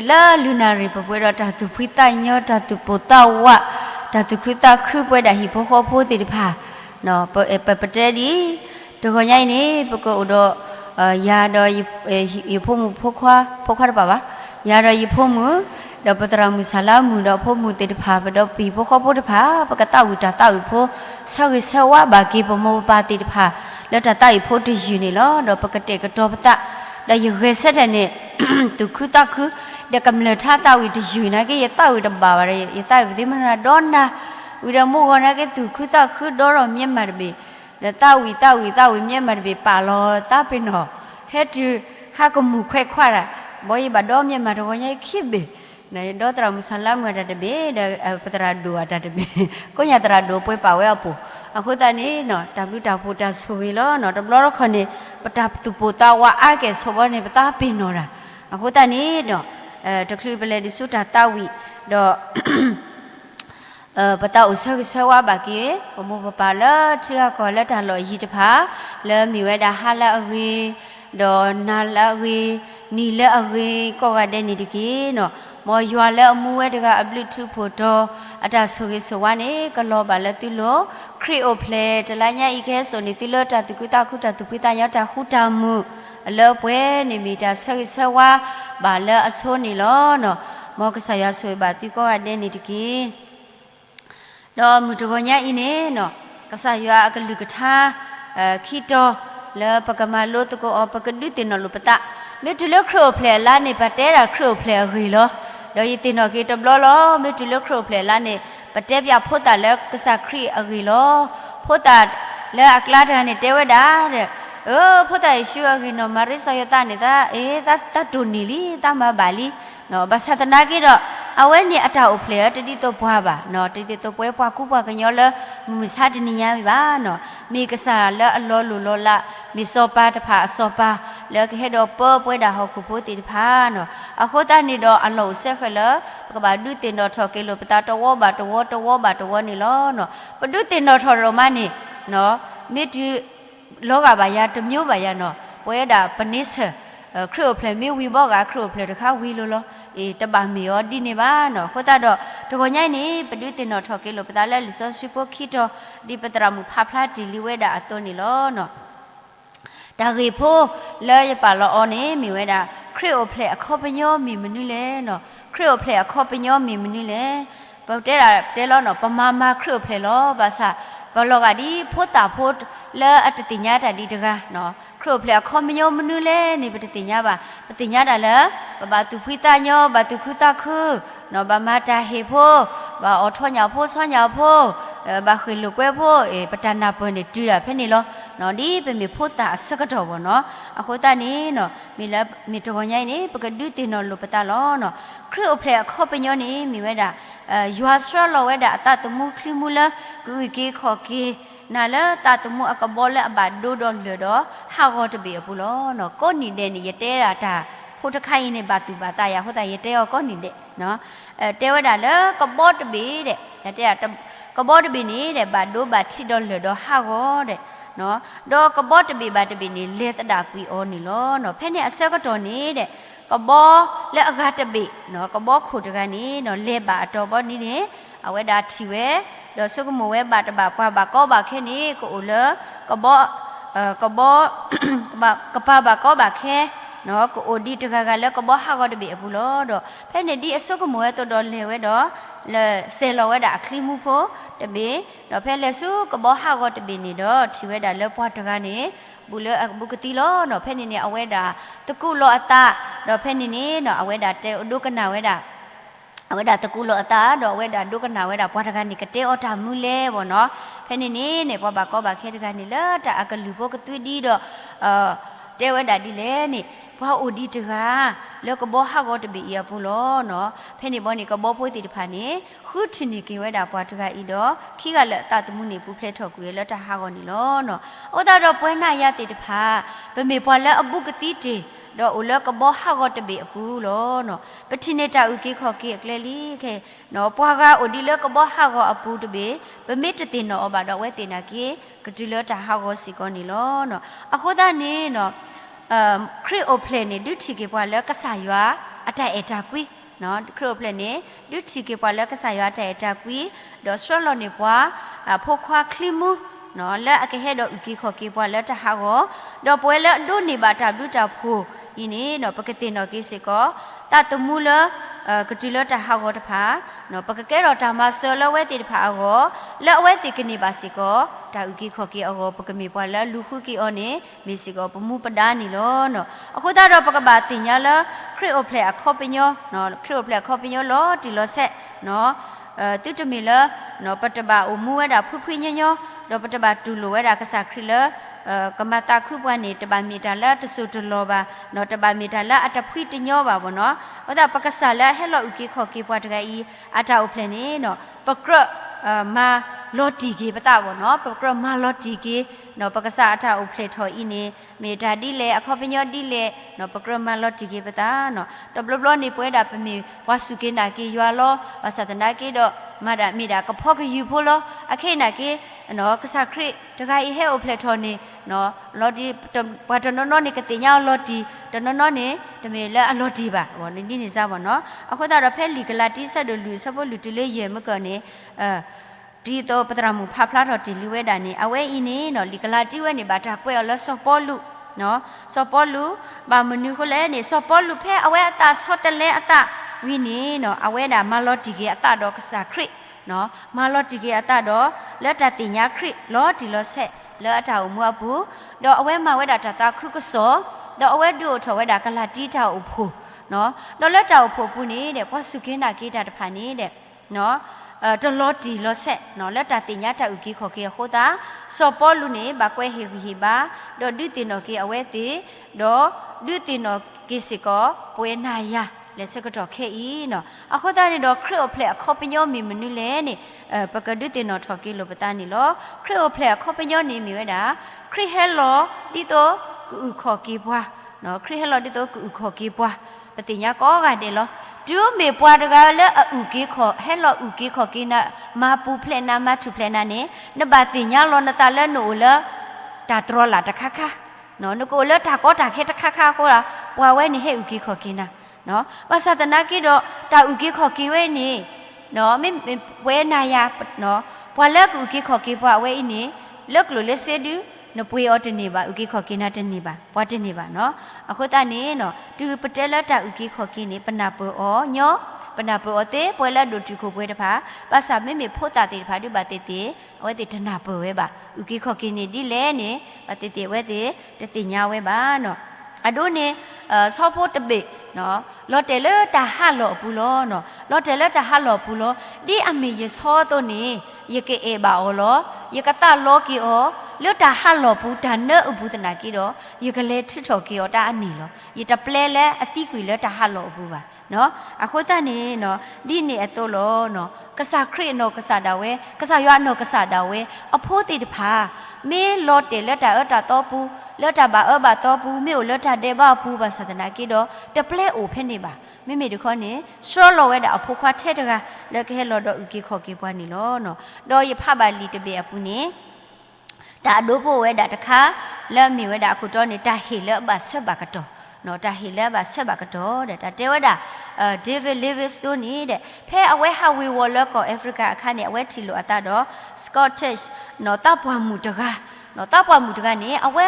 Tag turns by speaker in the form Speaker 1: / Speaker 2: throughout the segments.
Speaker 1: la lunari papuera tatu pita nyo tatu pota wa tatu kuta khu pueda hi pho pho ti pha no papatedi to ko nyai ni poko udo ya do yi pho mu pho khwa ba ba ya do yi pho mu do patra mu sala mu do pho mu ti pha ba do pi pho pha pakata wi ta ta wi pho sa gi sa wa ba ki po mo pa ti pha lo ta ta wi pho ti yu ni lo do pakate ka to pata da yu ge sa da ne tu kuta khuเด็กกำลังท่าตาวิทยุนะก็ยังตาวิทบาวอะไรยังตาวิทมันน่ะดอนนะวิทมุกนะก็ถูกคือตาคือดอรมีมาร์บีเด็กตาวิมีมาร์บีป่าลอตาเป็นหอเฮ็ดจูหากมุขแควะละบ่ยบดอมีมาร์ก็ยังคิดเบในดอตรามุสลิมก็ได้เบเด็กปตราดูได้เบก็ยังตราดูป่วยป่วยอ่ะปู่อะคุตานี่เนาะดับลูดาปูตาสุวิลเนาะดับลอรคนนี้ปตาตุปูตาว่าอาเกสวนี่ปตาเป็นเนาะอะคุตานี่เนาะตะคลีเปเลดิสุตาตาวิดอปะตาอุสะวะบากีปมุปปาละเชื่อก็ละตาลอยีตะพาละมีเวดาหาละอวีดอนาละอวีนีละอวีก็กะเดนี่ดิกีเนาะมอยัวละอมูเวดกะอับลิทุโพโตอะตาสุกิสวะนี่กะลอบาละติโลครีโอเพลตะละญะอีแคโซนี่ติโลตาตุกุตาคุตาตุปิตายะตาคุตามุเลป่วยนิมิตาสวะบาเลอโซนิลอเนาะมอกษายาสวยบาติก็อเดนิตกีดอมุตโกญะอิเนเนาะกษายาอกลุกทาคีโตเลปกมาโลตโกอปกดุตินอลุปตะเมตุเลครเพลลาเนปะเตราครเพลฮีโลดอยตินอกีตบลอลอเมตุเลครเพลลาเนปะเตปยาโพตาเลกษาครีอฮีโลโพตาเลอักลาดาเนเตวดาเดพุทธอิสุอากินอมาริสอยตานี่ตาตาตุนีลีตามาบาลีเนาะภาษาตนากิดอเอาไว้นี่อัตาอุเพลตติโตปัวบาเนาะตติโตปัวปัวกุปัวกันยอละมุสาดนิยาบิบาเนาะมีกษาละอัลลอฮ์ลุลอละมีโซปาตะผาโซปาแล้วก็เฮดอเปอป่วยดาฮอกุโพติพาเนาะอะโคตานี่ดออัลลอฮ์เสกละก็บาดุตินดอทอเกโลปตาตวอบาตวนี่ลอเนาะปดุตินดอทอโรมานี่เนาะมิตุโลกบายาตမျိုးบายาเนาะป่วยดาปนิสครูเพลมีวีบอกครูเพลตะข้าวีโลโลตะบามีอดินี่บ้าเนาะโคตาดอตะกญายนี่ปดุตินอทอเกโลปตาละลิซอซุปคิโตดิปตรามุภาพลาดิลิเวดาอตนี่ลอเนาะตากีโพเลยปาลออนี่มีเวดาครูเพลอคอปญอมีมนุเลเนาะครูเพลอคอปญอมีมนุเลปะเตระเตลอเนาะปมาครูเพลลอบาซาบลอกาดีโพตาโพละอัตติญาตาดีตะกะเนาะครูเพลคอมญอมนุเลนี่ปฏิญญาบาปฏิญญาดาละบาตุพิตาญอบาตุคุตาคือเนาะบามาตาเฮโพบาอทอญาโพซอญาโพบาคือลูกเวโพปตานาปนี่ตุระเพนี่ลอเนาะดีเป็นมีโพตาสกะตอบ่เนาะอะโคตานี่เนาะมีละมีตะกญายนี่ปกดุติเนาะลุปตาลอเนาะครูเพลคอปญอนี่มีเวดายัวสรลอเวดาตาตมุคลิมุละกุยเกขอเกนาละตาตมุอะกบอละบาดูดอนเลดอฮากอตเบอปุลอเนาะก็นี่เดนี่ยเตราตาพุทธไคนี่บาตุบาตายาโหตายเตอก็นี่เดเนาะเตวดาละกบอตเบเดเตอะกบอตเบนี่เดบาดูบาทิดอนเลดอฮากอเดเนาะดอกบอตเบบาตเบนี่เลตดากุยออนี่ลอเนาะเพนี่อเซกตอนี่เดกบอและอากาตเบเนาะกบอขุดกันนี่เนาะเลบาตอบอนี่นี่เอาไว้ดาทิเวดอสุกโมเวบาตบาปาบาก็บาแค่นี้ก็อุลกบปาบาก็บาแค่เนาะก็อดีตกะกะแล้วก็บ่ฮากอดเบอปุลอดอเพนดีอสุกโมเวตดอเลเวดอเลเซลเวดาคลิมูโพตเบดอเพเลสุก็บ่ฮากอดเบนี่ดอทิเวดาเลปอตกะนี่บุเลบุกติลอเนาะเพนนี่อเวดาตะกุลออตาดอเพนนี่เนาะอเวดาเตอดุกนาเวดาเอาไว้ด่าตะกูโลตาดอกไว้ด่าดูกันหนาไว้ด่าพอทกันนี่ก็เตออตามุเลบ่เนาะเพนนี่เนี่ยพอบาก็บาแค่กันนี่ละตาอากะลุโปกตุดีดอเตไว้ด่าดิเลนี่พออุดีตกะแล้วก็บ่ฮากอตเบียปุโลเนาะเพนนี่บ่นี่ก็บ่ป่วยติดพานี่ခုထင်းนี่กิไว้ด่าพอทกะอีดอขี้กะละตาตมุนี่ปุเพลทอกุยละตาฮากอนี่ลอเนาะโอตาดอป่วยนายาติดพาเปเมพอละอบุกติติดออุลกบ่ฮากอตเบอปูลอเนาะปะทิเนตาอุกิขอกิอเคลลีแค่เนาะปวากาอุดิลกบ่ฮากออปูตเบเปเมตตินเนาะอบาดอเวตินากิกติลตาฮากอสิกอนี่ลอเนาะอะโคดานี่เนาะครีโอเพลนี่ดุทิกิปวาละกษายัว အတိုင်အတာကွီနော်ခရုပလနေဒုချီကေပွာလကဆာရအတိုင်အတာကွီဒေါ်စထရလောနေပွာဖိုခွာခလီမူနော်လက်အကဟဲတော့ဥကီခေါ်ကေပွာလက်တဟာကိုတော့ပွဲလက်ဒုနေပါတာဒုတာဖိုဤနေနော်ပကတိနော်ကိစေကောတတမှုလကတိလတဟာကိုတဖာနော်ပကကဲတော့တာမဆောလဝဲတိတဖာကိုလက်ဝဲတိကနေပါစီကောတာဥကီခေါ်ကေအောပကမီပွာလက်လူခုကီအောနေမီစီကောပမှုပဒါနီလောနော်အခုတော့ပကဘာတင်ညာလခရစ်အိုဖလက်ခေါ်ပညောနော်ခရစ်အိုဖလက်ခေါ်ပညောလောတီလောဆက်နော်တုတမီလနော်ပတဘာအမှုဝဲတာဖူဖူညညောတော့ပတဘာတူလိုဝဲတာကစားခရလကမတာခုပွားနေတဘာမီတာလာတဆူတလောပါနော်တဘာမီတာလာအတဖွိတညောပါဘောနော်ဟောတာပကဆာလာဟဲလောဥကီခေါ်ကေပွားတကဤအတာဥဖလဲနေနော်ပကရမာလော်တီကေပတာဘောနော်ပကရမာလော်တီကေနော်ပကဆာအတာဥဖလဲထော်ဤနေမေတာတိလေအခေါ်ပညောတိလေနော်ပကရမာလော်တီကေပတာနော်တဘလဘလနေပွဲတာပမီဝါစုကေနာကေရွာလောဝသတနာကေတော့မာဒမီတာကဖော့ကယူဖို့လောအခေနာကေနော်ကဆာခရစ်တကဤဟဲဥဖလဲထော်နေနော်လော်တီဘာတနော်နေကတိညာလော်တီတနော်နေတမေလဲအလော်တီပါဘောနေနေစားဘောနော်အခုတော့ဖဲလီကလာတီဆက်တို့လူစဖို့လူတလေးရေမကနေဒီတော့ပတရမူဖဖလာတော့တီလူဝဲတာနေအဝဲဤနေနော်လီကလာတီဝဲနေပါတာကွဲလောဆောပေါ်လူနော်ဆောပေါ်လူဘာမနူခလဲနေဆောပေါ်လူဖဲအဝဲအတာဆော့တလဲအတာဝီနေနော်အဝဲတာမလော်တီကေအတာတော့ကစားခရစ်နော်မလော်တီကေအတာတော့လက်တတိညာခရစ်လော်တီလော်ဆက်လော်အတာအမှုအဘူးတော့အဝဲမှာဝဲတာတာခုကစောတော့အဝဲတို့ထော်ဝဲတာကလာတီတာအဖို့နော်တော့လက်တာအဖို့ဘူးနေတဲ့ဘောစုကင်းတာကေတာတဖာနေတဲ့နော်တလော်တီလော်ဆက်နော်လက်တာတင်ညာတာဥကီခေါ်ကေခိုတာစောပေါ်လူနေဘာကွဲဟီဟီဘာတော့ဒုတင်နော်ကေအဝဲတီတော့ဒုတင်နော်ကေစီကောပွဲနာယာလက်စကတော့ခဲဤနော်အခုသားနေတော့ခရစ်အဖလက်ခေါပညောမီမနုလဲနေပကဒုတင်နော်ထော်ကေလိုပတာနေလောခရစ်အဖလက်ခေါပညောနေမီဝဲတာခရစ်ဟဲလောဒီတော့ကူခေါ်ကေပွားနော်ခရစ်ဟဲလောဒီတော့ကူခေါ်ကေပွားပတိညာကောကတဲ့လောဒူမေပွားတကလည်းဥကေခေါ်ဟဲလောဥကေခေါ်ကိနာမာပူဖလက်နာမထုဖလက်နာနေနဘတိညာလောနတလနိုလတာတရောလာတခခနော်နကိုလတာကောတာခဲတခခခေါ်လာပွားဝဲနေဟဲဥကေခေါ်ကိနာနော်ဘာသာတနာကိတော့တာဥကေခေါ်ကိဝဲနေနော်မေဝဲနာယာနော်ပွာလက်ဥကေခေါ်ကိပွားဝဲနေလက်လိုလက်စေဒူနပွေအော်တနေပါဥကိခေါ်ကိနာတနေပါပွားတနေပါနော်အခုတနေနော်တူပတဲလက်တာဥကိခေါ်ကိနေပနာပေါ်အောညောပနာပေါ်အသေးပွဲလက်တို့တူခုပွဲတဖာပါစာမေမေဖို့တာတေတဖာဒီပါတေတေအဝဲတေတနာပေါ်ဝဲပါဥကိခေါ်ကိနေဒီလဲနေပါတေတေဝဲတေတတိညာဝဲပါနော်အဒိုနေဆောဖို့တပိနော်လော်တယ်လတာဟာလော်ဘူးလောနော်လော်တယ်လတာဟာလော်ဘူးလောဒီအမေရဆောတော့နေယကေအေပါအောလောယကတလောကီအောလွတ်တာဟာလော်ဘူးဒါနဲ့အဘူးတနာကီတော့ယကလေးထွထော်ကီအောတာအနီလောယတပလဲလဲအတိကွေလဲတာဟာလော်ဘူးပါနော်အခုတနေနော်ဒီနေအတော့လောနော်ကစားခရစ်နော်ကစားတာဝဲကစားရွာနော်ကစားတာဝဲအဖိုးတီတဖာမင်းလော်တယ်လက်တာအတာတော့ဘူးလက်တာဘာဘာတော့ဘူးမြို့လက်တာတဲ့ဘာဘူးပါသဒနာကီတော့တပလဲအိုဖဲနေပါမိမိတခေါနေဆောလော်ဝဲတာအဖိုးခွားထဲတကလက်ကဲလော်တော့ဥကီခေါ်ကေပွားနေလောနော်တော့ရဖပါလီတပေအပူနေဒါဒိုးဖို့ဝဲတာတခါလက်မီဝဲတာအခုတော့နေတာဟီလက်ဘာဆက်ဘာကတော့နော်တာဟီလက်ဘာဆက်ဘာကတော့တဲ့ဒါတဲဝဲတာဒေးဗစ်လီဗစ်စတိုနီတဲ့ဖဲအဝဲဟာဝီဝေါ်လက်ကောအာဖရိကအခါနေအဝဲတီလိုအတာတော့စကော့တစ်နော်တပ်ပွားမှုတကားနော်တပ်ပွားမှုတကနေအဝဲ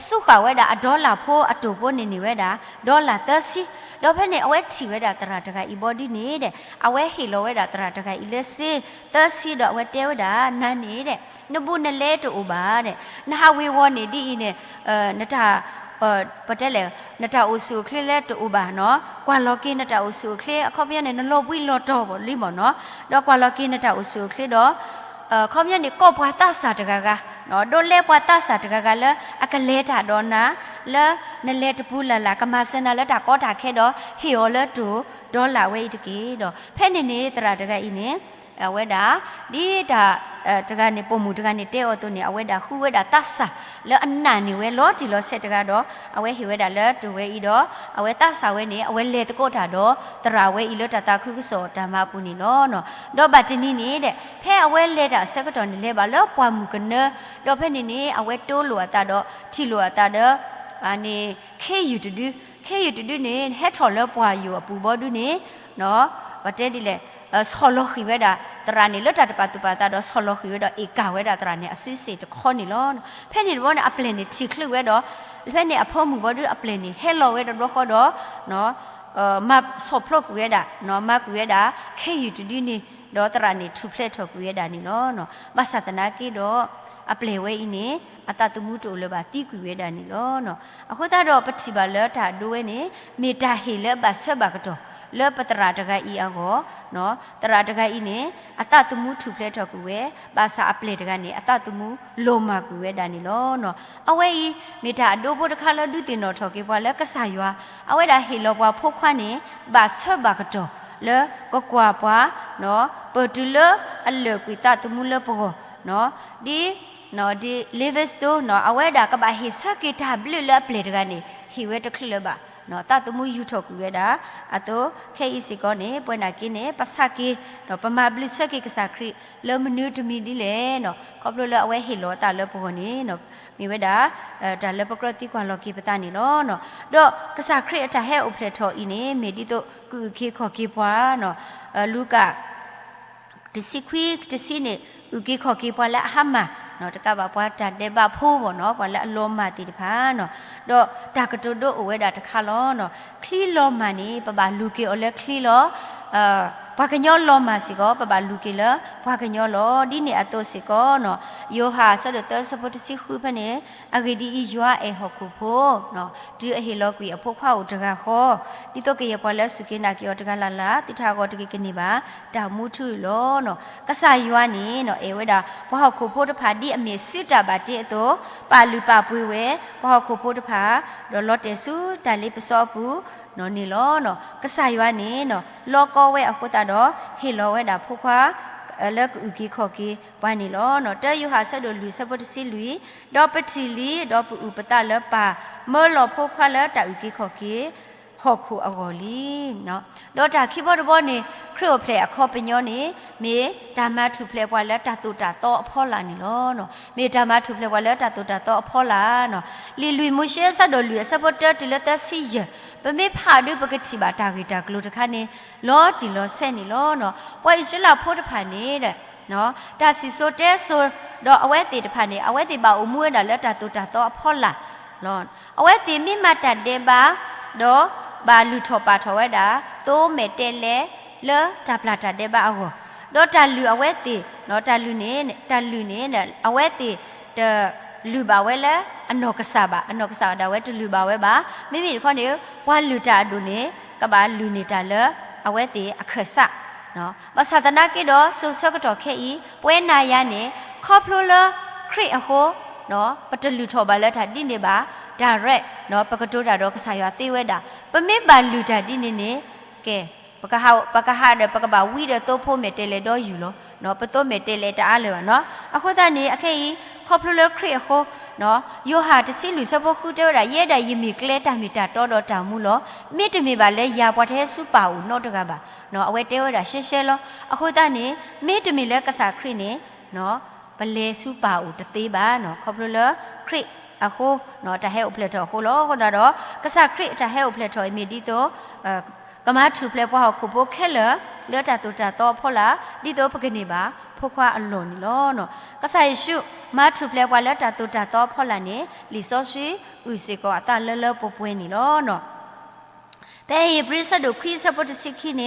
Speaker 1: စုခဝဲတာဒေါ်လာဖို့အတူဖို့နေဝဲတာဒေါ်လာ30တော့ဖဲနေအဝဲတီဝဲတာတရာတကဤဘော်ဒီနေတဲ့အဝဲဟီလိုဝဲတာတရာတကဤလက်စီ30တော့အဝဲတဲဝဲတာနန်းနေတဲ့နဘူးနလဲတူပါတဲ့နဟာဝေဝနေဒီနေနတာပတဲလေနတာအိုဆူခလလဲတူပါနော်ကွာလော်ကင်းနတာအိုဆူခလအခေါ်ပြနေနလောပွိလော်တော့ပေါ့လိမော်နော်တော့ကွာလော်ကင်းနတာအိုဆူခလတော့ခေါ်ပြနေကော့ပွားတဆာတကကနော်ဒိုလဲပွားတဆာတကကလဲအကလဲတာတော့နာလဲနလဲတပူလာလာကမစနာလဲတာကောတာခဲတော့ဟီယောလဲတူဒေါ်လာဝဲတကေတော့ဖဲနေနေတရာတကဤနေအဝဲတာဒီတာတကနေပုံမှုတကနေတဲအော်တုနေအဝဲတာခူဝဲတာတဆာလဲအနန်နေဝဲလောဒီလောဆက်တကတော့အဝဲဟီဝဲတာလဲတူဝဲဤတော့အဝဲတဆာဝဲနေအဝဲလေတကောတာတော့တရာဝဲဤလောတာတာခုခုစောဓမ္မပူနေနော်တော့ဗတ်တနီနေတဲ့ဖဲအဝဲလေတာဆက်ကတော့နေလဲပါလောပွားမှုကနတော့ဖဲနေနေအဝဲတိုးလိုတာတော့ချီလိုတာတော့အနေခေယူတူ แค่อยู่ดูนี่ให้ถอดเลือปวาอยู่ปูบอดูนี่เนาะว่าเจดีเลยสโลขีเวดาตรานี่เลือดจัดปาตุปาตาดอสโลขีเวดาเอกาเวดาตรานี่อสุเสตข้อนี่ล้อนเพ่นี่ว่าเนี่ยอัปเลนี่ชิคลึกเวดาเพ่นี่อพ่อมึงบอดูอัปเลนี่เฮลโลเวดาดอข้อดอเนาะมาสอบพลกเวดาเนาะมาเวดาแค่อยู่ดูนี่ดอตรานี่ทุเพลทอกเวดานี่เนาะเนาะมาสัตนากีดออัปเลเวอินี่อัตตุมุตุเลบาตีกุเวดานี่ล้อเนาะအခုတတော့ပတိပါလဲတာဒိုဝဲနေမေတာဟေလဲဘာဆက်ဘာကတော့လဲပတရာတကဤအောနော်တရာတကဤနေအတตุมุထုဖလဲတော့ကူဝဲဘာစာအပလေတကနေအတตุมุလောမကူဝဲဒါနီလောနော်အဝဲဤမေတာအဒိုဘုတခါလဒုတင်တော်ထော်ကေပွားလဲကဆာရွာအဝဲဒါဟေလောပွားဖို့ခွနဲ့ဘာဆက်ဘာကတော့လဲကကွာပွားနော်ပတူလအလကွီတตุมุလဲပေါ်နော်ဒီနော်ဒီ lives တော့နော်အဝဲဒါကဘာဟိစကေတာဘလလပလေတကနေဟိဝဲတခလဘာနော်တတမှုယူထောက်ကူရတာအတော့ခဲဤစီကောနေပွင့်နာကင်းနေပစကေနော်ပမာဘလစကေကစားခရီလောမနူတမီဒီလေနော်ကောပလလအဝဲဟိလောတာလောပေါ်နေနော်မိဝဲဒါဒါလပကရတိကွာလောကီပတာနေနော်နော်တော့ကစားခရီအတဟဲဥဖလက်ထော်ဤနေမေဒီတော့ကူခေခေါ်ကေပွားနော်လူကတစီခွီတစီနေဥကေခေါ်ကေပွားလက်ဟမနော်တကဘာပွားတတဲ့ဘာဖိုးပေါ့နော်ဘာလဲအလုံးမတီတဖာနော်တော့တာကတုတို့အဝဲတာတခါလောနော်ခလီလောမနီပပလူကေအလဲခလီလောဘာကညောလောမစီကောပပလူကေလဘာကညောလောဒီနေအတော့စီကောနော်ယောဟာဆဒတစပတစီခုဖနေအဂီဒီယွာအေဟခုဖိုနော်ဒီအဟီလောကွီအဖို့ခွားတကခောဒီတော့ကေပွားလဲစုကေနာကေတကလာလာတိထာကောတကေကနေပါတာမှုထုလောနော်ကဆာယွာနေနော်အေဝဲတာဘာခုဖိုတဖာဒီအမေစစ်တာပါတဲ့အတော့ပါလူပါပွေးဝဲဘာခုဖိုတဖာလောလောတေစုတာလေးပစောဘူးနော်နေလောနော်ကဆာယွာနေနော်လောကောဝဲအခုတာတော့ဟေလောဝဲတာဖို့ခွာလက်ဥကီခေါ်ကီပွားနေလောနော်တဲယူဟာဆက်တို့လူစပတစီလူဒေါပတိလီဒေါပဥပတလပါမောလောဖို့ခွာလက်တာဥကီခေါ်ကီဟောခုအဂော်လီနော်ဒေါ်တာခိဘောတဘောနေခရိုဖလေအခေါ်ပညောနေမေဒါမထုဖလေပွားလက်တာတူတာတော့အဖောလာနေလောနော်မေဒါမထုဖလေပွားလက်တာတူတာတော့အဖောလာနော်လီလူမှုရှဲဆက်တို့လူစပတတလက်တစီရပမေဖာဒုပကတိပါတာဂီတာကလိုတခါနေလောဂျီလောဆဲနေလောနော်ပွားဣစလာဖို့တဖာနေတဲ့နော်ဒါစီဆိုတဲဆိုတော့အဝဲတေတဖာနေအဝဲတေပါအမှုရတာလက်တာတူတာတော့အဖောလာလောအဝဲတေမိမတတ်တဲ့ပါတော့ဘာလူထောပါထောဝဲတာတိုးမဲ့တဲလဲလောတာပလာတာတဲ့ပါအောတော့တာလူအဝဲတေနော်တာလူနေအဝဲတေတလူပါဝဲလဲအနောကစားဒါဝဲတလူပါဝဲပါမိမိခေါနေဝါလူတာဒုနေကဘာလူနေတာလဲအဝဲတေအခဆနော်မသဒနာကေတော့ဆုဆကတော့ခဲဤပွဲနာရနေခေါပလိုလခရစ်အဟောနော်ပတလူထောပါလဲတာတိနေပါဒါရက်နော်ပကတိုးတာတော့ကစားရသေးဝဲတာပမေပါလူတာတိနေနေကဲပကဟာတဲ့ပကဘာဝီတဲ့တိုးဖို့မဲ့တဲလေတော့ယူလို့နော်ပတိုးမဲ့တဲလေတအားလေပါနော်အခုတည်းနေအခဲဤခေါပလိုလခရစ်ဟောနော်ယောဟာတစီလူစဖို့ခုတဲ့ရဲတဲ့ယမီကလဲတာမီတာတော်တော်တောင်မှုလို့မိတမီပါလဲရာပွားတဲ့စုပါဦးနော်တကပါနော်အဝဲတဲဝဲတာရှဲရှဲလောအခုတည်းနေမိတမီလဲကစားခရစ်နေနော်ပလဲစုပါဦးတသေးပါနော်ခေါပလိုလခရစ်အခုနော်တဟဲဥပလက်တော်ဟိုလောဟိုတော့ကစားခရစ်တဟဲဥပလက်တော်မီဒီတော့ကမထူပလက်ပွားခုပိုခဲလလောတာတူတာတော့ဖောလာဒီတော့ပကနေပါဖို့ခွာအလွန်လောနော်ကစားရှုမထူပလက်ပွားလောတာတူတာတော့ဖောလာနေလီစောဆွေဥစေကောအတလပပွေးနေလောနော်แต่บริษัทดูคริสปอตสิกิเน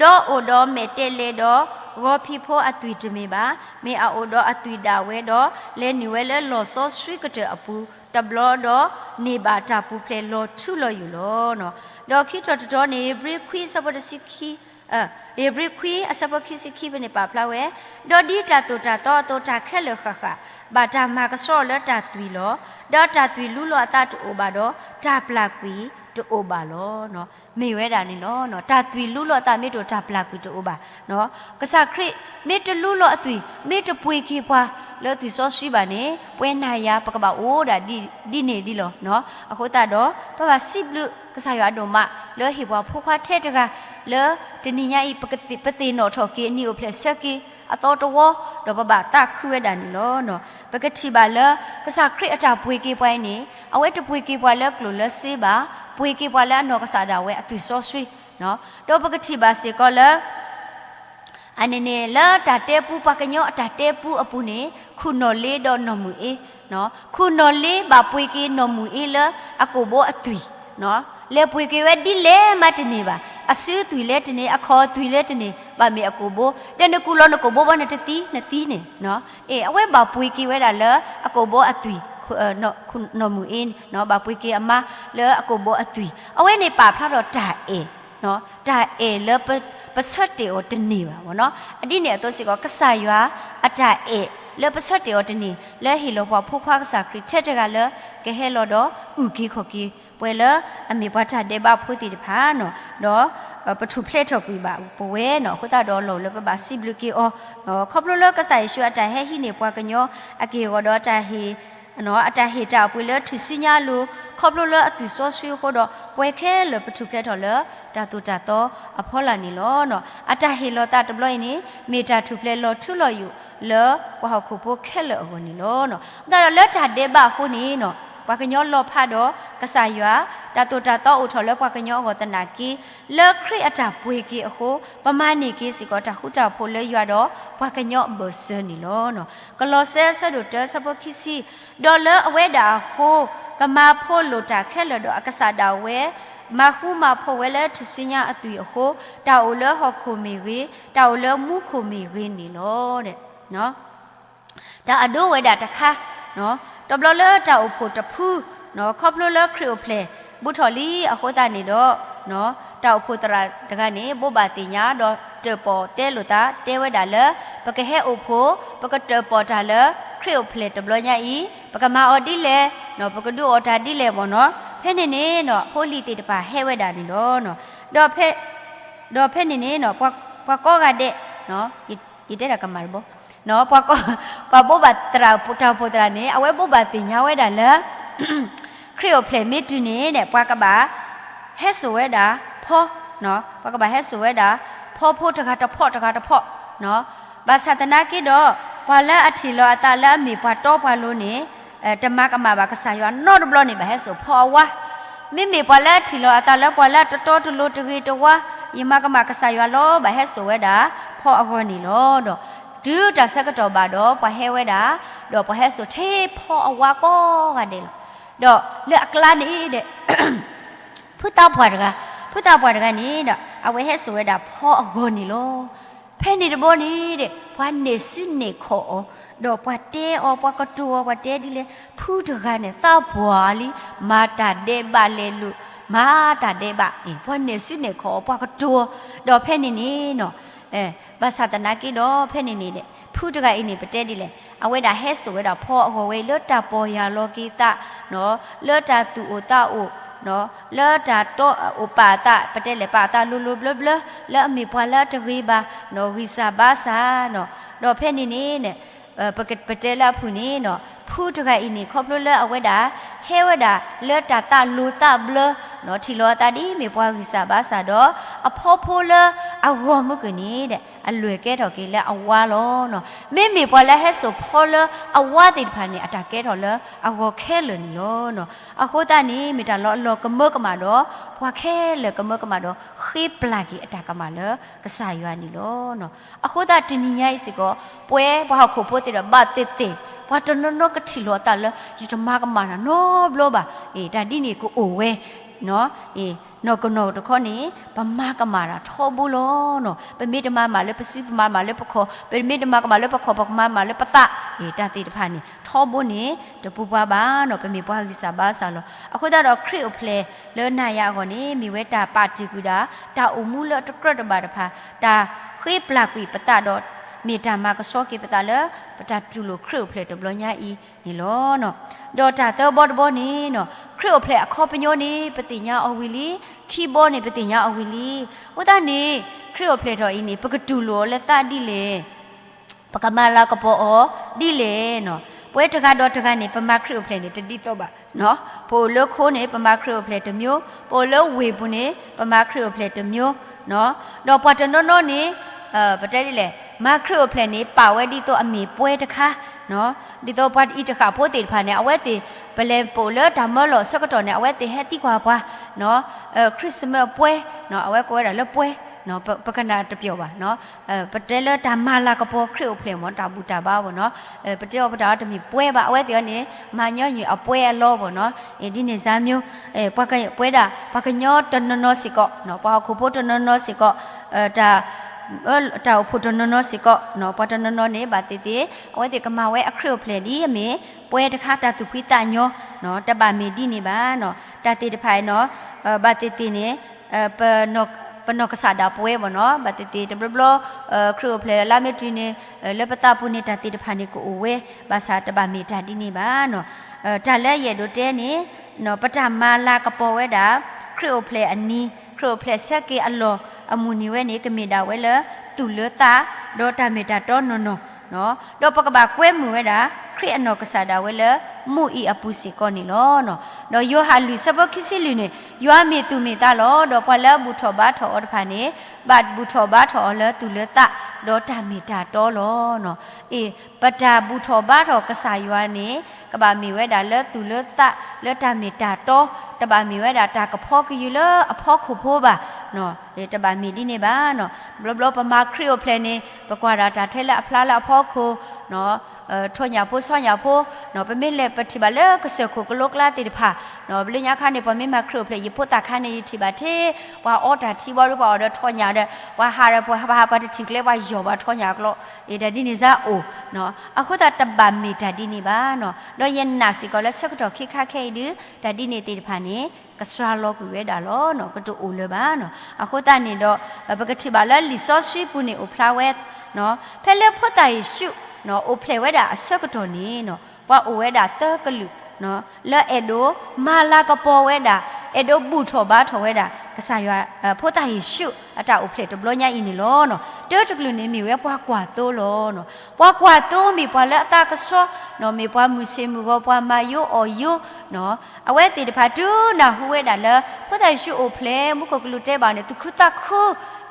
Speaker 1: ดอโอดอเมเตเลดอวอพีโพอตุยจเมบาเมอาโอดออตุยดาเวดอเลนิเวเลลอซอสริกเตอปูตบลอดอเนบาตาปูเพลลอชุลออยู่ลอเนาะดอคิดตอเนบริคริสปอตสิกิเอบริควิอสปอคิสิกิเวเนปาพลาเวดอดีตาตุตาตอโตตาแค่เลขะบาตามากสอเลตาตุยลอดอตาตุยลุลอตาตุโอบาดอตาปลากวีတူအိုပါလောနော်မေဝဲတာနေနော်တာသွီလူလောတာမေတို့တာပလာကူတူအိုပါနော်ကစားခရစ်မေတလူလောအသွီမေတပွေခေပွားလောသွီစောရှိပါနေပွဲနာရပကပအိုးတာဒီနေဒီလောနော်အခုတာတော့ပပစိဘလူကစားရတော့မလောဟေပွားဖိုခွားထဲတကလောတနိညာဤပတိနော်ထော်ကေအနီကိုဖလက်ဆက်ကီအတော်တော်တော့ပပတာခွေးတာနေလောနော်ပကတိပါလကစားခရစ်အတာပွေကေပွိုင်းနေအဝဲတပွေကေပွားလောကလိုလစေပါ ပွေကေပွာလဲနော်ကစားတာဝဲအတူစောဆွေနော်တော့ပကတိပါစေကောလဲအနေနဲ့လာတတဲပူပကညောတတဲပူအပူနေခုနော်လေးတော့နော်မူအေးနော်ခုနော်လေးဘာပွေကေနော်မူအေးလာအကိုဘောအတူနော်လေပွေကေဝဲဒီလေမတ်နေပါအစူးသူလဲတနေအခေါ်သူလဲတနေဘာမေအကိုဘောတဲ့နကူလောနကိုဘောဘာနတတိနတိနေနော်အေးအဝဲဘာပွေကေဝဲတာလဲအကိုဘောအတူနော်ခုနော်မူအေးနော်ဘာပွေကေအမလဲအကိုဘောအတူအဝဲနေပါဖလာတော့တာအေးနော်တာအေးလဲပစတ်တေောတနေပါဗောနော်အတိနဲ့အတော့စီကောကဆာရွာအတအေလဲပစတ်တေောတနေလဲဟီလောဖွာဖိုးခွားကဆာခရစ်ချက်တကလဲကဲဟဲလောတော့ဥကီခိုကီပွဲလအမေဘတ်တဲ့ဘဖိုးတီတဖာနော်တော့ပထူဖလက်တော့ပြီပါပွဲနော်ခုတာတော့လောလဲပစီဘလူကီအောနော်ခေါပလိုလကဆာရွှာတဟဲဟီနေပွားကညောအကေကောတော့တဟီနော်အတဟေတာပွေလထစီညာလိုခေါပလိုလအတူဆောဆွေခိုတော့ပွဲခဲလပထူဖလက်တော့လတာတူတာတော့အဖောလာနေလောနော်အတဟေလောတာတဘလို့နေမေတာထူဖလက်လောထုလောယူလောကွာဟခုပိုခဲလောဟိုနေလောနော်ဒါတော့လက်တာတဲ့ဘခုနေနော်ပွားကညောလောဖတ်တော့ကဆာရွာတာတူတာတော့အထော်လောပွားကညောကိုတနာကီလက်ခရစ်အတာပွေကီအခုပမာနေကီစီကောတာခုတာဖိုလဲရွာတော့ပွားကညောဘောစနီလောနော်ကလောဆဲဆဒုတဆပခိစီဒေါ်လာအဝဲတာဟိုကမာဖိုလိုတာခဲလောတော့အကဆာတာဝဲမခုမဖို့ဝဲလဲထစညာအတူဟိုတာအိုလဟခုမီဝေတာအိုလမူခုမီဝေနီလောတဲ့နော်ဒါအဒိုဝဲတာတခါနော်တဘလလတာအိုဖို့တဖူးနော်ခေါပလလခရီအိုဖလေဘူထော်လီအခုတာနေတော့နော်တာအိုဖို့တရာတကနေဘောဘာတင်ညာတော့တပေါ်တဲလို့တာတဲဝဲတာလဲပကဟဲအိုဖို့ပကတပေါ်တာလဲခရီအိုဖလေတဘလညာဤပကမာအော်ဒီလေနော်ပကဒူအော်တာဒီလေပေါ့နော်ဖဲနေနေနော်ဖိုးလီတေတပါဟဲဝဲတာနေတော့နော်တော့ဖဲနေနေနော်ပွားကောကတဲ့နော်ဒီတဲ့တာကမာဘောနော်ပွားကောပွားဘောဘာတရာပူတာပူတရာနေအဝဲဘောဘာတင်ညာဝဲတာလဲခရီအိုဖလေမီတူနေတဲ့ပွားကပါဟဲဆိုဝဲတာဖောနော်ပွားကပါဟဲဆိုဝဲတာဖောဖို့တခါတဖော့နော်ဘာသာတနာကိတော့ပွာလာအထီလောအတာလာမီပွားတော့ပွားလို့နေတမကမဘာကဆာယောနော်ဘလောနေဘာဟဲဆိုဖောဝါမိမိပွာလာထီလောအတာလာပွာလာတတော်တလို့တကြီးတဝါယမကမကဆာယောလောဘာဟဲဆိုဝဲတာဖောအကောနီလောတော့ဒူတာဆက်ကတော့ဘာတော့ပွာဟဲဝဲတာတော့ပွာဟဲဆိုထေဖောအဝါကောကတဲ့တော့လက်အကလာနေတဲ့ဖူတာပွားတကနေတော့အဝဲဟဲဆိုဝဲတာဖောအကောနီလောဖဲနေတဘောနေတဲ့ပွာနေစနေခေါ်တော့ပွာတဲအော်ပွာကတူပွာတဲဒီလေဖူးတကားနဲ့သောက်ပွာလီမာတာတဲ့ပါလေလူမာတာတဲ့ပါပွာနေစနေခေါ်ပွာကတူတော့ဖဲနေနေနော်ဘာသာတနာကိတော့ဖဲနေနေတဲ့ဖူးတကားအင်းနေပတဲဒီလေအဝဲတာဟဲဆိုဝဲတာဖောအဟောဝဲလွတ်တာပေါ်ရလောကိတနော်လွတ်တာသူအိုတာအိုနော်လောတာတော့ဥပါတာပတဲလေပါတာလူလူဘလဘလလဲအမီပွာလာတရီပါနော်ဝီစာဘာစာနော်တော့ဖဲနေနေနဲ့ပတဲလာဖူနေနော်ဖူးတကအင်းနေခေါပလလအဝဲတာဟဲဝဲတာလောတာတာလူတာဘလနော်ထီလောတာဒီမေပွားဝီစာဘာစာတော့အဖောဖိုးလအဝမကနေတဲ့အလွယ်ကဲတော့ကေလဲအဝါလောနော်မေပွားလဲဟဲဆိုဖောလအဝါတိဖာနေအတာကဲတော့လဲအဝခဲလလောနော်အခုတနေမေတာလောကမကမာတော့ဖွာခဲလေကမကမာတော့ခေပလာကြီးအတာကမာလဲကဆာရွာနီလောနော်အခုတတနီရိုက်စီကောပွဲဘာခုဖို့တိတော့ဘာတေတေဘာတနောကတိလောတာလဲယတမကမာနော်ဘလောပါဒါဒီနေကိုအိုဝဲနော်နော်ကနော်တခေါနေဗမာကမာတာထောဘူးလောနော်ပမေတမမှာလဲပစုပမာမှာလဲပခောပမေတမကမှာလဲပခောပကမာမှာလဲပတတာတိတဖာနေထောဘူးနေတပူပါပါနော်ပမေပွားကိစာပါစာလောအခုတော့ခရစ်အိုဖလေလဲနာရခေါနေမိဝဲတာပါတီကူတာတာအုံမူလတကရတပါတဖာတာခေပလာကွီပတတော့မေတ္တာမှာကစောကိပတာလပတာတူလိုခရုဖလက်တဘလညာဤနီလောနော်ဒေါ်တာတောဘောတဘောနီနော်ခရုဖလက်အခေါ်ပညောနေပတိညာအဝီလီခီဘောနေပတိညာအဝီလီဝဒနေခရုဖလက်တော်ဤနေပကတူလိုလက်တတိလေပကမလာကပေါ်အောဒီလေနော်ပွဲတကတော့တကနေပမခရုဖလက်နေတတိတော့ပါနော်ပိုလခိုးနေပမခရုဖလက်တမျိုးပိုလဝေဘူးနေပမခရုဖလက်တမျိုးနော်တော့ပတ်တနောနေပတဲဒီလေမခရုဖလက်နေပါဝဲဒီတော့အမေပွဲတခါနော်ဒီတော့ပတ်ဤတခါဖို့တေဖာနေအဝဲတေပလဲပိုလဓမ္မလောစကတော့နေအဝဲတေဟက်တိကွာပွား เนาะคริสต์มาสป่วยเนาะเอาไว้ก็ได้แล้วป่วยเนาะปกันดาตะเปียวบ่เนาะปะเตเลตามาลากะปอคริโอเพลมอนตาบูตาบ้าบ่เนาะปะเตอปะดาตะมีป่วยบ่เอาไว้เตียวนี่มาญออยู่เอาป่วยลอบ่เนาะดินี่ซาမျိုးปะกะป่วยดาปะกะญอตนนอสิกอเนาะปะคุโพตนนอสิกอตาตาพุทนนสิกเนาะปตนนนี่บาติติเอาไว้ติกะมาไว้อะคริโอเพลดีเมป่วยตะคะตาตุพิตาญอเนาะตะบาเมดีนี่บาเนาะตาติตะไผเนาะบาติตินี่ปนกปนกษาดาป่วยบ่เนาะบาติติตะบลคริโอเพลลาเมตรีนี่เลปตาปุนี่ตาติตะพานี่กูอเวบาษาตะบาเมตาดีนี่บาเนาะตาและเยโดเตนี่เนาะปตามาลากะปอเวดาคริโอเพลอันนี้คริโอเพลเซเกอัลโลอมูนิเวนี่กะเมดาเวเลตุเลตาโดตาเมตาตอนโนเนาะโดปกบากเวมือเวดาคริอนอกษาดาเวเลมูอีอปุสิกอนี่ลอเนาะโดโยฮาลุสบคิสิลุนี่ยัวเมตุเมตาลอโดปะเลบุทอบาทออดพานี่บาดบุทอบาทอเลตุเลตาโดตาเมตาตอลอเนาะปะตาบุทอบาทอกษายัวนี่กะบามีเวดาเลตุเลตาเลตาเมตาตอตะบามีเวดาตากะพอกอยู่เลอพอคุโพบาเนาะตะบามีดินี่บาเนาะบลปะมาคริโอเพลนี่ปะกวาดาตาเทละพลาละพอคุเนาะทวญาโพซ้อนยาโพเนาะไปเมเลปฏิบัติเลกเสกโคกโลกลาติพาเนาะบลิญญาคันนี่ปะเมมาคริโอเพลยิโพตาคันนี่ทิบาเทว่าออดาทิบ่หรือบ่อดทวญาเดว่าหาระบ่หาปะทิกเลว่ายอบ่ทวญากลดาดินี่ซาโอเนาะอะคุตาตะบามีดาดินี่บาเนาะโดยยันนาสิก็ละเสกตอคิคาเคดือดาดินี่ติพานี่กษราลอกุเวดาลอเนาะก็จะโอเลบาเนาะอะคุตานี่ดอปะกะทิบาละลิซอชิปุนี่โอพลาเวตเนาะเพเลพตายิชุเนาะโอเพลเวดาเสกตอนี่เนาะว่าโอเวดาเตกะลุเนาะและเอโดมาลากะปอเวดาเอโดบูทอบาทอเวดากษายาพตายิชุอะตาโอเพลตบลอญาอินี่ลอเนาะเตตกลุนี่มีเวปากว่าโตลอเนาะปากว่าโตมีปะละตากะซอเนาะมีปะมุเซมุกปะมายุออยุเนาะအဝဲတေတဖာတူနာဟူဝဲတာလဲဖတ်တဲ့ရှုအိုဖလဲမုကကလူတဲပါနေသူခုတခု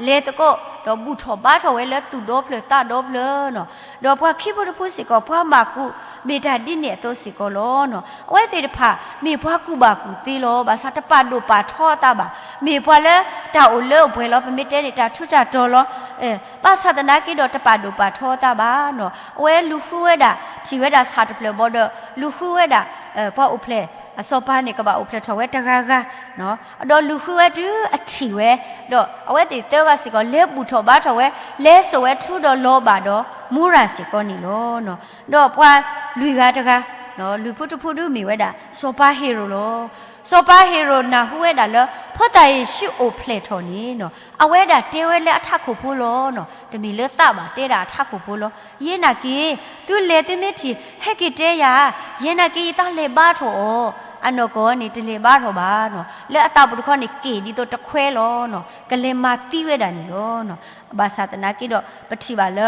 Speaker 1: လေတကောတော့ဘူးထောပါထောဝဲလဲသူတော့ဖလဲတာတော့ဖလဲနော်တော့ဘွာခိဖို့တဖို့စီကောဘွာမာကုမေတာတိနေတော့စီကောလောနော်အဝဲတေတဖာမေဘွာကုပါကုတီလောဘာစာတပတ်လို့ပါထောတာပါမေဘွာလဲတာအိုလဲဘွဲလောပမေတဲနေတာထုကြတော်လောပါသဒနာကိတော့တပတ်လို့ပါထောတာပါနော်အဝဲလူခုဝဲတာချီဝဲတာစာတဖလဲဘောတော့လူခုဝဲတာဘောအိုဖလဲအစောပါနေကပါဥပလထဝဲတကားကနော်အတော်လူခွဲတူအထီဝဲတော့အဝဲတေတဲကစီကလဲပူထောပါထဝဲလဲဆိုဝဲထူတော့လောပါတော့မူရာစီကောနီလောနော်တော့ပွာလူကတကားနော်လူဖုတုဖုတုမိဝဲတာစောပါဟီရိုလောစောပါဟီရိုနာဟူဝဲတာလောဖောတိုင်ရှုအိုဖလက်ထော်နီနော်အဝဲတာတဲဝဲလဲအထခုဖို့လောနော်တမီလဲတပါတဲတာအထခုဖို့လောယေနာကီသူလဲတင်းမတီဟက်ကီတဲယာယေနာကီတလဲပါထော်အနောကောနေတလေပါတော့ပါနော်လဲအတာပုတခေါနေကေဒီတော့တခွဲလောနော်ကလေမာတီးဝဲတာနေလောနော်ဘာသာတနာကိတော့ပတိပါလ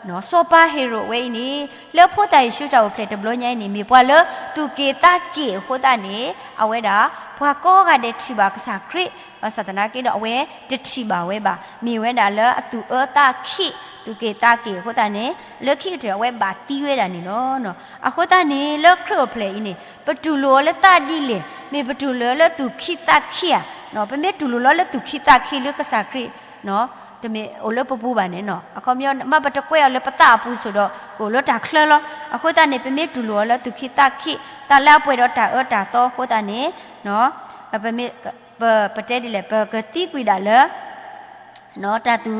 Speaker 1: နော်စောပါဟီရိုဝဲနေလဲဖို့တိုင်ရှုတာကိုဖလက်တဘလို့ညိုင်းနေမြေပွာလသူကေတာကေဟိုတာနေအဝဲတာဘွာကောကတဲ့တိပါကစားခရစ်ဘာသာတနာကိတော့အဝဲတတိပါဝဲပါမြေဝဲတာလဲအတူအတာခိသူကေတာကေဟိုတာနေလက်ခိတဲ့ဝဲပါတီးဝဲတာနေနော်နော်အခုတာနေလက်ခရဖလေနေပတူလောလက်တာဒီလေမေပတူလောလက်သူခိတာခိရနော်ပမေတူလောလက်သူခိတာခိလကစားခရစ်နော်တမေအိုလပပူပါနဲ့နော်အခေါမျိုးမပတကွဲလပတာပူဆိုတော့ကိုလတာခလလအခုတာနေပမေတူလောလက်သူခိတာခိတာလာပွေတော့တာတာတော့ခုတာနေနော်ပမေပတဲဒီလေပကတိကွေတာလေနော်တာသူ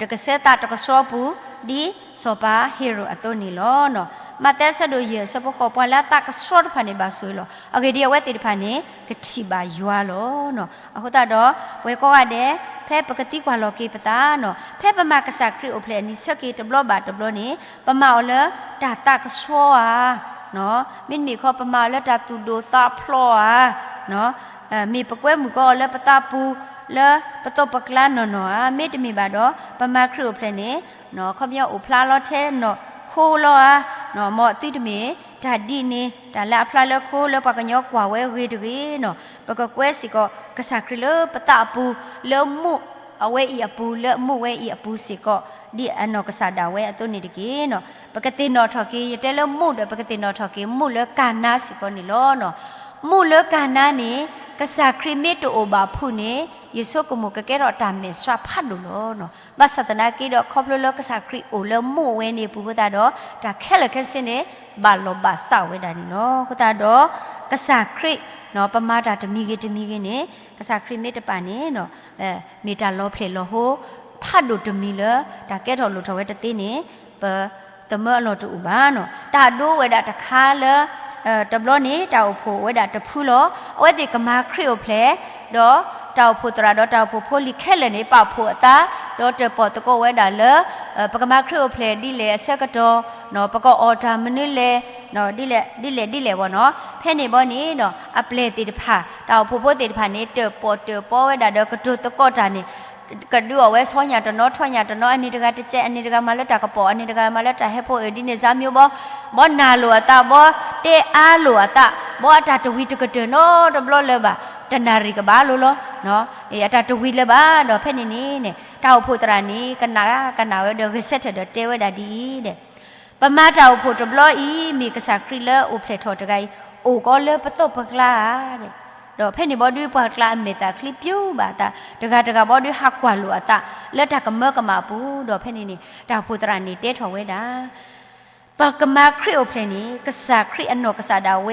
Speaker 1: တကစဲတာတကစောပူဒီစောပါဟီရိုအတုန်နီလောနော်မတဲဆဒိုယေစပခောပွာလာတကစောဖာနေပါဆွေလောအဂေဒီဝဲတိဖာနေကတိပါယွာလောနော်အခုတတော့ဘွဲကောရတဲ့ဖဲပကတိကွာလောကေပတာနော်ဖဲပမကဆာခရီအိုဖလေနီစကေတဘလဘာတဘလနေပမောလတာတကစောအာနော်မိမိခောပမောလတာတူဒိုသာဖလောအာနော်မိပကွဲမူကောလပတာပူလဲပတော့ပကလာနော်မေတ္တမီပါတော့ပမခရုဖလဲနေနော်ခမြောက်ဥဖလာလောထဲနော်ခိုးလောနော်မော့တိတမီဓာဒီနေဒါလာဖလာလခိုးလပကညောကွာဝဲရီတရီနော်ပကကွဲစီကကဆာခရလပတာပူလောမှုအဝဲဤအပူလမှုဝဲဤအပူစီကဒီအနောကဆာဒါဝဲအတုန်နေတကေနော်ပကတိနော်ထော်ကေရတဲလမှုတပကတိနော်ထော်ကေမှုလကာနာစီကနီလောနော်ပ มูเลิกการนั้นนี่กษาครีเมตโอบาผู้นี้ยิโซกุมุกแกรอตามเมสราพัดดูโลเนาะบาสัตนากีดอกครอบเลิกกษาครีโอเลมูเวนี่ผู้กุตาดอตาแค่ละแค่สิเนี่ยบาลบาสาวเวดานี่เนาะกุตาดอกษาครีเนาะประมาณจะมีกี่เนี่ยกษาครีเมตปานี่เนาะมีตาลอเพลโลโฮพัดดูจะมีเลยตาแกทอลุทเวตตีนี่เปตเมื่อเราจะอุบาเนาะตาดูเวดาตะคาเลยตบล้อนี้ดาวผู้เวดาตะพูล้อเอาไว้ติกมาครีโอเพลดอดาวผู้ตราดอดาวผู้พลิแค่เลยนี่ป่าวผู้ตาดอเจอปอตะโกเวดาเลปกมาครีโอเพลดีเลยเสกตอเนาะปกออตามนุเลเนาะดีเลวะเนาะเพนี่บ่นี้เนาะอัปเลติดผาดาวผู้ติดผานี้เจอปอเวดาเดอกระตุตะโกจานี่ก็ดูเอาไว้ซ้อนยาตะนอท้อนยาตะนออันนี้ตะกะตะเจอันนี้ตะกะมาแล้วตะกะปออันนี้ตะกะมาแล้วตะให้พอดิเนี่ยซามิวบ่นาลัวตาบ่เตอาลัวตาบ่ตาตะวิตะกะเตเนาะตะบลอเลยบ่ตะนาริกะบาโลเนาะตาตะวิเลยบ่เนาะเพนี่เนี่ยตาผู้ตรานี้กันนาเดอเซตเดอเตเวดาดีเด้ปะมาตาผู้ตะบลออีมีกะสักคริเลอุเพลทอตะไกโอก็เลปะโตปะกลาเด้ดอกเพนี่บอดูปากลาเมตาคลิปยูบาตาตะกะบอดูฮักกว่าลัวตาเลตากะเมกะมาปูดอกเพนี่ตาผู้ตรานี้เตทอเวดาปากมาคริโอเพนี่กะสาคริอันโนกะสาดาเว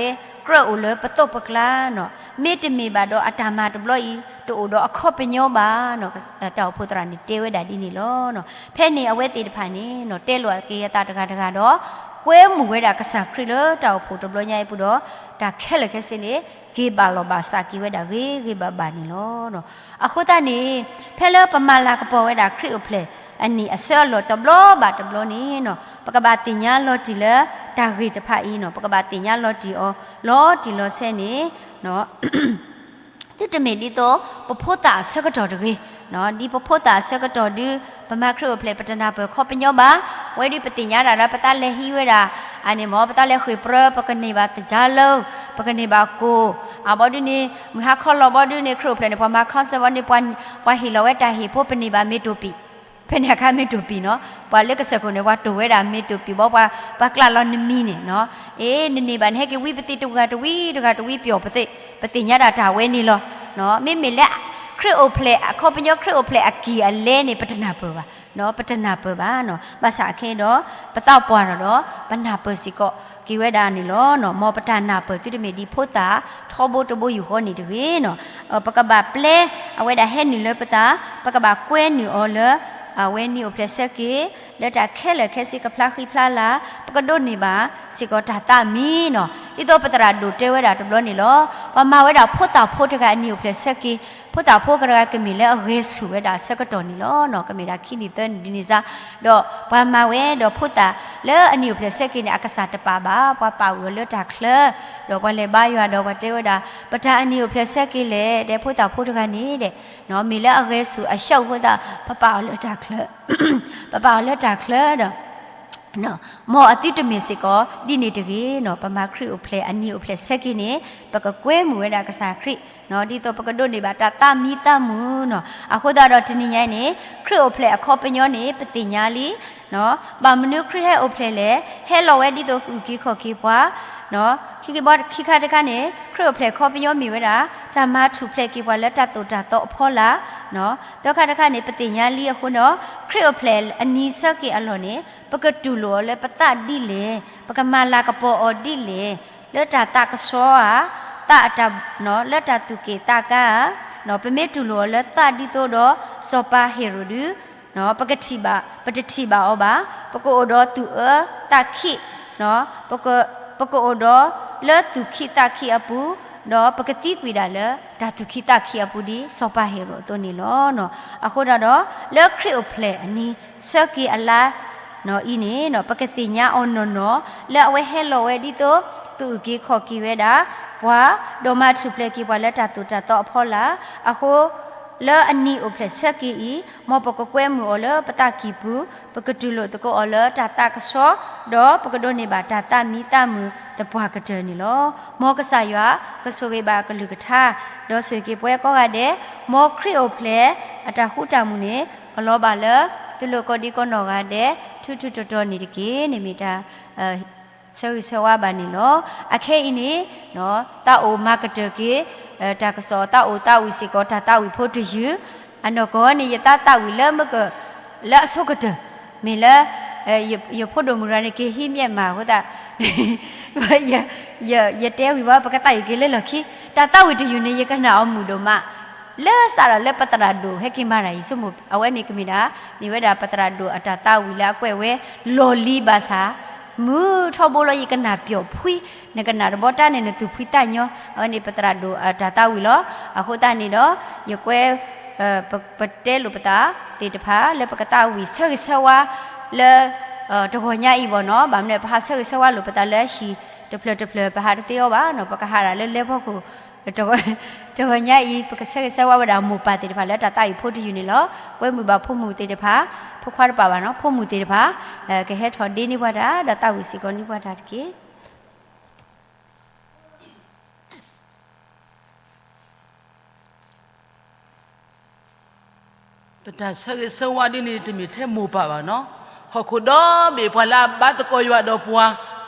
Speaker 1: กระโอเลปะโตปะกลาเนาะเมตมีบาดออะตามาตบลอีตโอดออะคอเปญโยบาเนาะตาผู้ตรานี้เตเวดาดีนี่ลอเนาะเพนี่อเวติดผานี่เนาะเตลัวเกยตาตะกะดอเวหมู่เวดากะสาคริเลตาผู้ตบลใหญ่ปุดอตาแค่ละแค่สินี่กีบาลบาสากีเวดากีบาบานิโลเนาะอะคุตานี่เพลปมาลากะปอเวดาคริโอเพลอันนี้อเซลโลตบลบาตบลนี่เนาะปกบาติญาโลติเลตากีตะพาอีเนาะปกบาติญาโลติโอโลติโลเซนี่เนาะติตเมดิโตปโพตาเสกตอดกีเนาะดีปโพตาเสกตอดูปมาคริโอเพลปัตนาเปขอเปญโยบาเวดิปติญาดาปตาเลฮีเวดาอันนี้หมอปตาเลขุยเปรปกนิบาตจาโลปกนิบาโกอาบอดูนี่มหาคอลบอดูนี่ครูเพลนพอมาคอนเซวันนี่ปอนฮิโลเวตาฮิโพปนิบาเมตุปีเพนยาคาเมตุปีเนาะปอเลกสกุนว่าตัวเวดาเมตุปีบอกว่าปากลาลอนมีเนี่ยเนาะนี่บันให้กวิปติตุกาตวีเปียวปฏิญาดาตาเวนี่ลอเนาะไม่ละครูโอเพลขอเป็นยอครูโอเพลอากีอันเลนี่ปัตนาเปว่าเนาะปัตนาเปบ้าเนาะภาษาเคเนาะปะเต้าปอนเนาะปัญหาเปสิก็กีเวดานี่ล้อเนาะมอปทานนาเปิดตุเมดีโพตาทอโบตโบอยู่คนนี่ตะเวเนาะปะกะบาเปลเอาไว้ดาเฮ็ดนี่เลยปะตาปะกะบาแควนนี่ออเลเวนี่โอเพลเซกีแล้วจะแค่เลยแค่สิกะพลาခိพลาลาปะกะโดนี่บาสิก็ตาตามีเนาะอีโตปะตราดูเตเวดาตบลนี่ล้อปะมาเวดาโพตาโพตกะนี่โอเพลเซกีพุทธาพูกระกมีเลอเรสุเวดาเสกตอนี่ล้อเนาะกมีดาคินิเตนดินิซาดอปามาเวดอพุทธาเลออันนี้เพลเสกินอากาศตะปาบาปาปาเวเลตาเคลดอกว่าเลบายว่าดอกว่าเจวดาปะทาอันนี้เพลเสกิเลเดพุทธาพูดกันนี้เดเนาะมีเลอเรสุอเชาพุทธาปาปาเลตาเคลปาปาเลตาเคลดอเนาะมออติตเมสิก็ดินิตกีเนาะปมาคริโอเพลอันนี้โอเพลเซกินี่ปะกะกวยหมู่เวดากษาคริเนาะดิโตปะกะโดนี่บาตาตามีตามูเนาะอะโคดาดอตินิยัยนี่คริโอเพลอะขอเปญญอนี่ปฏิญาลีเนาะบามนุคริเฮโอเพลเลเฮโลเวดิโตกุกิขอกีปวาเนาะคิบอคิคาตะกะนี่คริโอเพลขอเปญญอมีเวดาตามาทุเพลกีปวาและตาโตตาโตพอลาเนาะตอคาตะกะนี่ปฏิญาลีอะโคเนาะคริโอเพลอันนี้เซกิอะโลนี่ปะกะตุโลเลปะตาดิเลปะกะมาลากะปออดิเลเลตาตากะซออะตาตาเนาะเลตาตุเกตากะเนาะเปเมตุโลเลตาดิโตดอซอปาเฮโรดูเนาะปะกะทิบาอบาปะกะโอดอตุตาคิเนาะปะกะโอดอเลตุคิตาคิอะปูเนาะปกติกุยดาเลดาตุคิตาคิอะปูดิซอปาเฮโรตัวนี้ลอเนาะอะโคดาดอเลคริโอเพลอันนี้เซกิอะลาเนาะอีนี่เนาะปกติญาออนเนาะและเอาไว้เฮโลเวดิโตตุกีขอกีเวดาว่าโดมาสุเพลกีว่าและตาตุตาตอพอละอะโคเลอันนี้โอเพลเซกีอีมอปกกวยมือเลปตากีปูปกตุโลตะโกอเลตาตากะซอดอปกโดนี่บาตาตามีตามือตะปวากะเจนี่ลอมอกะสายะกะโซเกบากะลุกะทาดอสวยกีปวยก็กะเดมอคริโอเพลอะตาฮูตามุเนกะลอบาเลตุโลกอดีกอนอกะเดทุตอนี่ตะกีนี่มีตา เซอเซว่าบานี่เนาะอะแค่อีนี่เนาะตาโอมาร์เก็ตเตอร์เกตากษอตาโอตาวิสิกอตาตาวิโพดยูอันนก็นี่ยตาตาวิเลมก็ละสกตมีละยพดมุรานี่เกหิมยมาโหตายเตวิว่าปกติเกเลลคิตาตาวิตยูนี่ยกันนาอมูดมาเลสาระเลปตราดูให้กิมาไรสมุเอาไว้นี่ก็มีนะมีเวลาปตราดูอัตตาวิลาเกวเวลอลีบาซามือทบลอยกันนาเปียวพุยในกันนาบอตาเนี่ยตุพุยตาเนาะเอานี่ปตราดูอัตตาวิลาอะโคตานี่เนาะยกเวปเตลุปตาติดพาเลปกตาวิเสกเสวะเลตะโกญาอีบเนาะบามเนี่ยพาเสกเสวะลุปตาเลชีตะเพลพาตะเตียวบ้าเนาะปกหาละเลพอกูจงญาอีปกเสกเสวะวดามูปาติดพาเลตาตาอีโพดอยู่นี่เนาะเว้มือบาพูมูติดพาพวกควาดป่าวเนาะพูมูติดพาเกเฮทอดีนี่ว่าดาดาตาวิสิกอนี่ว่าดาเก
Speaker 2: แต่สวัสดีนี่จะมีเทมูป่าวเนาะหอกขุดอมีพลาบัตโกยวดอปัว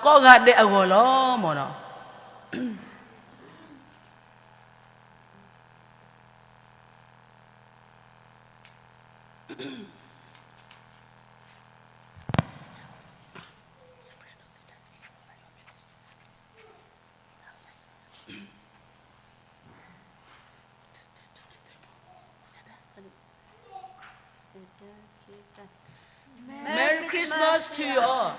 Speaker 2: ก็งาเดอโกลอมเนาะMerry Christmas to you all